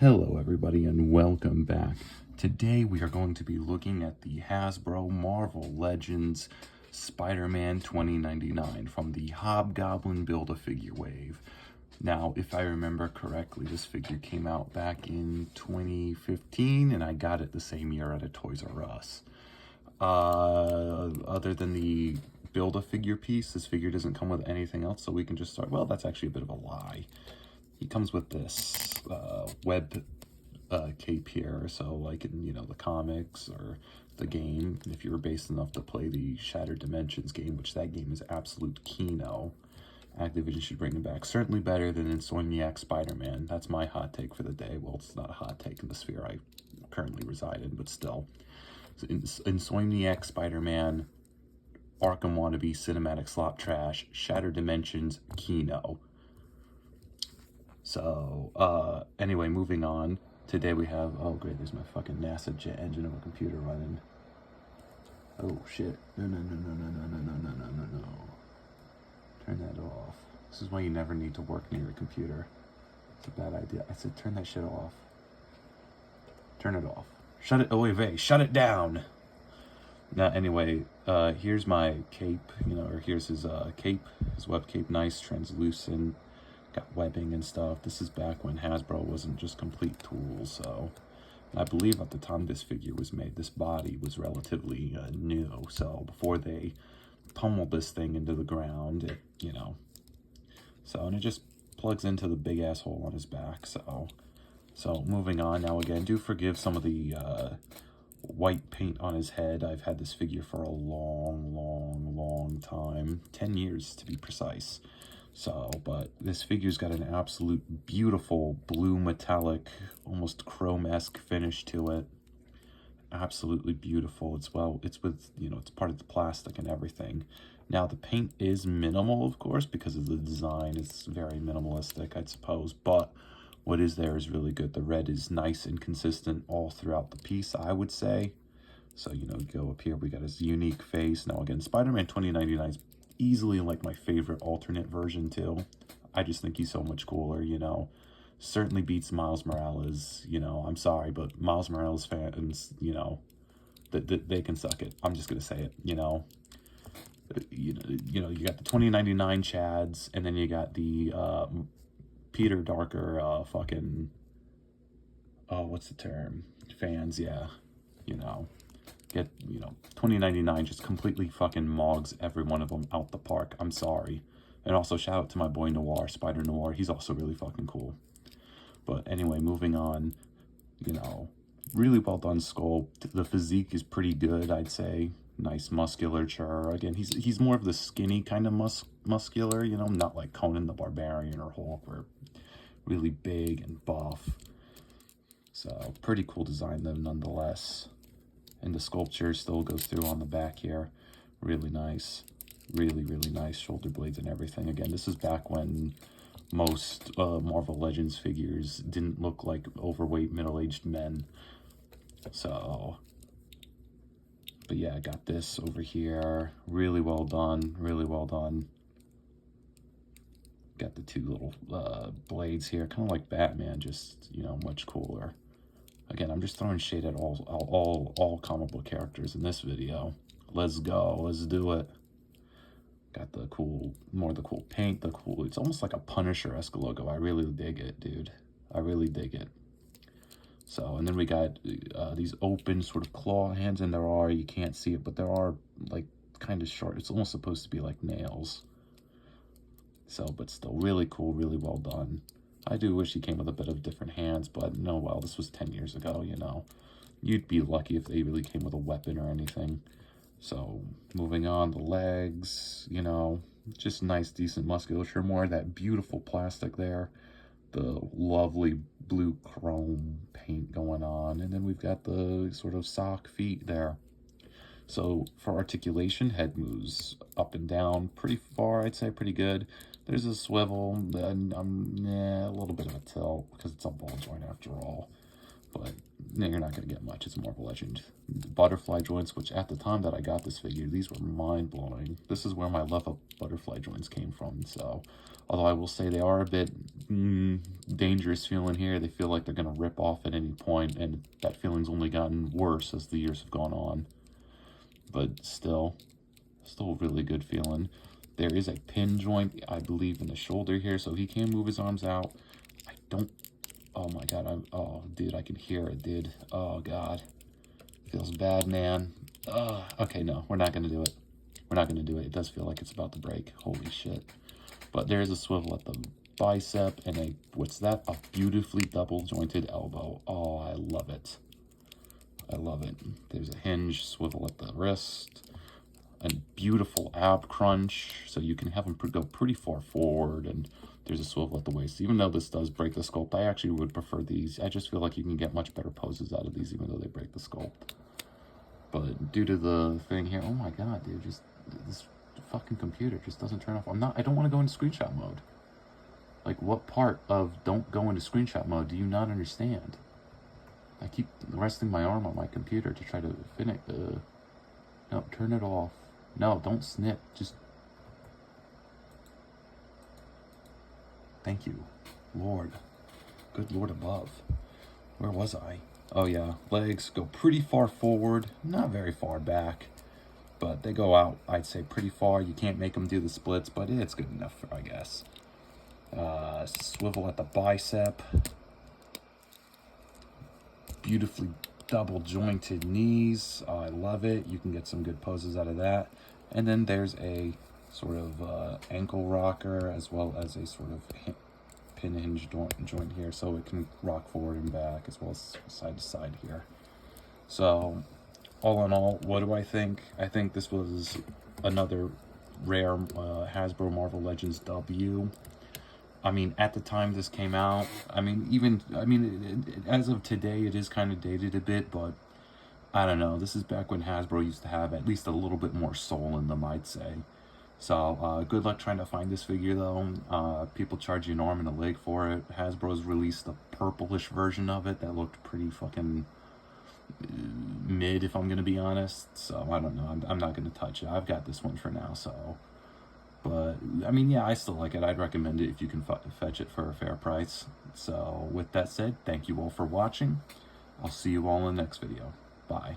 Hello everybody and welcome back. Today we are going to be looking at the Hasbro Marvel Legends Spider-Man 2099 from the Hobgoblin Build-A-Figure wave. Now, if I remember correctly, this figure came out back in 2015 and I got it the same year at a Toys R Us. Other than the Build-A-Figure piece, this figure doesn't come with anything else, so we can just start. Well, that's actually a bit of a lie. He comes with this web cape here, so like in, the comics or the game, if you were base enough to play the Shattered Dimensions game, which that game is absolute kino, Activision should bring him back. Certainly better than Insomniac Spider-Man. That's my hot take for the day. Well, it's not a hot take in the sphere I currently reside in, but still. Insomniac Spider-Man, Arkham Wannabe, Cinematic Slop Trash, Shattered Dimensions, kino. So, anyway, moving on. Today we have, oh great, there's my fucking NASA jet engine of a computer running. Oh shit, no. Turn that off. This is why you never need to work near a computer. It's a bad idea. I said turn that shit off. Turn it off. Shut it, OAV, shut it down! Now, anyway, here's my cape, or here's his cape, his web cape, nice, translucent. Got webbing and stuff. This is back when Hasbro wasn't just complete tools, so I believe at the time this figure was made, this body was relatively new, so before they pummeled this thing into the ground, it, so, and it just plugs into the big asshole on his back, so moving on. Now again, do forgive some of the white paint on his head. I've had this figure for a long time, 10 years to be precise. So, but this figure's got an absolute beautiful blue metallic, almost chrome-esque finish to it. Absolutely beautiful. It's with, it's part of the plastic and everything. Now, the paint is minimal, of course, because of the design. It's very minimalistic, I suppose, but what is there is really good. The red is nice and consistent all throughout the piece, I would say. So, go up here, we got his unique face. Now, again, Spider-Man 2099 is easily like my favorite alternate version too. I just think he's so much cooler, certainly beats Miles Morales. I'm sorry, but Miles Morales fans, they can suck it. I'm just gonna say it. You got the 2099 Chads, and then you got the Peter Darker fucking what's the term, fans. Yeah, get 2099 just completely fucking mogs every one of them out the park. I'm sorry. And also shout out to my boy Noir, Spider Noir. He's also really fucking cool. But anyway, moving on, really well done sculpt. The physique is pretty good, I'd say. Nice musculature. Again, he's more of the skinny kind of muscular, not like Conan the Barbarian or Hulk, where really big and buff. So pretty cool design though nonetheless. And the sculpture still goes through on the back here. Really nice. Really nice shoulder blades and everything. Again, this is back when most Marvel Legends figures didn't look like overweight middle-aged men. So, but yeah, I got this over here. Really well done. Really well done. Got the two little blades here. Kind of like Batman, just, much cooler. Again, I'm just throwing shade at all comic book characters in this video. Let's go. Let's do it. Got the cool paint, it's almost like a Punisher-esque logo. I really dig it, dude. I really dig it. So, and then we got these open sort of claw hands, and you can't see it, but there are, like, kind of short. It's almost supposed to be like nails. So, but still really cool, really well done. I do wish he came with a bit of different hands, but no, well, this was 10 years ago, You'd be lucky if they really came with a weapon or anything. So, moving on, the legs, just nice, decent musculature. More of that beautiful plastic there. The lovely blue chrome paint going on. And then we've got the sort of sock feet there. So, for articulation, head moves up and down pretty far, I'd say, pretty good. There's a swivel, and a little bit of a tilt, because it's a ball joint after all. But you're not going to get much. It's more of a legend. The butterfly joints, which at the time that I got this figure, these were mind-blowing. This is where my love of butterfly joints came from. So, although I will say they are a bit dangerous feeling here. They feel like they're going to rip off at any point, and that feeling's only gotten worse as the years have gone on. But still really good feeling. There is a pin joint, I believe, in the shoulder here, so he can move his arms out. I don't... Oh my god, oh, dude, I can hear it, dude. Oh god. Feels bad, man. Okay, no, we're not gonna do it. We're not gonna do it. It does feel like it's about to break. Holy shit. But there is a swivel at the bicep, and a, what's that? A beautifully double jointed elbow. Oh, I love it. I love it. There's a hinge swivel at the wrist. A beautiful ab crunch, so you can have them go pretty far forward, and there's a swivel at the waist. Even though this does break the sculpt, I actually would prefer these. I just feel like you can get much better poses out of these, even though they break the sculpt. But due to the thing here, oh my god, dude, just this fucking computer just doesn't turn off. I don't want to go into screenshot mode. Like, what part of don't go into screenshot mode do you not understand? I keep resting my arm on my computer to try to finish. No, turn it off. No, don't snip. Just... Thank you, Lord. Good Lord above. Where was I? Oh yeah, legs go pretty far forward, not very far back, but they go out, I'd say, pretty far. You can't make them do the splits, but it's good enough, I guess. Swivel at the bicep. Beautifully double jointed knees. Oh, I love it. You can get some good poses out of that. And then there's a sort of ankle rocker, as well as a sort of pin hinge joint here, so it can rock forward and back, as well as side to side here. So all in all, what do I think? I think this was another rare Hasbro Marvel Legends W. I mean, at the time this came out, as of today, it is kind of dated a bit, but I don't know. This is back when Hasbro used to have at least a little bit more soul in them, I'd say. So, good luck trying to find this figure, though. People charge you an arm and a leg for it. Hasbro's released a purplish version of it that looked pretty fucking mid, if I'm going to be honest. So, I don't know. I'm not going to touch it. I've got this one for now, so... But, I mean, yeah, I still like it. I'd recommend it if you can fetch it for a fair price. So, with that said, thank you all for watching. I'll see you all in the next video. Bye.